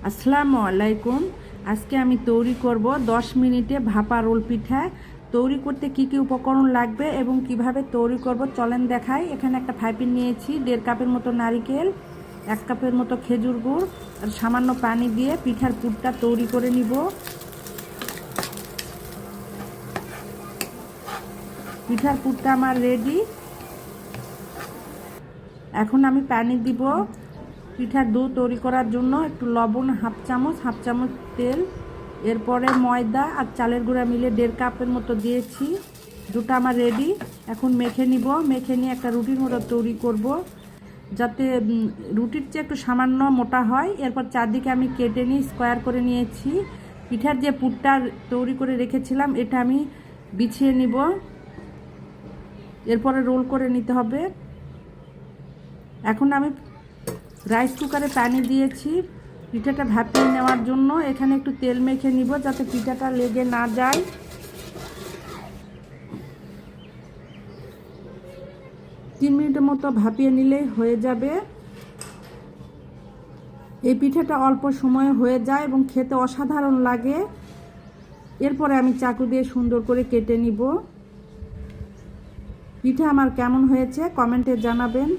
আসসালামু আলাইকুম। আজকে আমি তৈরি করব 10 মিনিটে ভাপা রোল পিঠা। তৈরি করতে কি কি উপকরণ লাগবে এবং কিভাবে তৈরি করব চলেন দেখাই। এখানে একটা ফ্রাইপ্যান নিয়েছি, 1.5 কাপের মতো নারকেল, 1 কাপের মতো খেজুর গুড় আর সামান্য পানি দিয়ে পিঠার পুরটা তৈরি করে নিব। পিঠার পুরটা আমার রেডি। এখন আমি পানি দিব। পিঠার ডো তৈরি করার জন্য একটু লবণ হাফ চামচ তেল, এরপরে ময়দা আর চালের গুঁড়া মিলে 1.5 কাপের মতো দিয়েছি। ডোটা আমার রেডি। এখন মেখে নিব। মেখে নিয়ে একটা রুটির মতো তৈরি করব, যাতে রুটির চেয়ে একটু সামান্য মোটা হয়। এরপর চারদিকে আমি কেটে নিয়ে স্কোয়ার করে নিয়েছি। পিঠার যে পুরটা তৈরি করে রেখেছিলাম এটা আমি বিছিয়ে নিব। এরপরে রোল করে নিতে হবে। এখন আমি রাইস কুকারে পানি দিয়েছি পিঠাটা ভাপিয়ে নেওয়ার জন্য। এখানে একটু তেল মেখে নিব যাতে পিঠাটা লেগে না যায়। 3 মিনিটের মতো ভাপিয়ে নিলেই হয়ে যাবে। এই পিঠাটা অল্প সময়ে হয়ে যায় এবং খেতে অসাধারণ লাগে। এরপরে আমি চাকু দিয়ে সুন্দর করে কেটে নিব। পিঠা আমার কেমন হয়েছে কমেন্টে জানাবেন।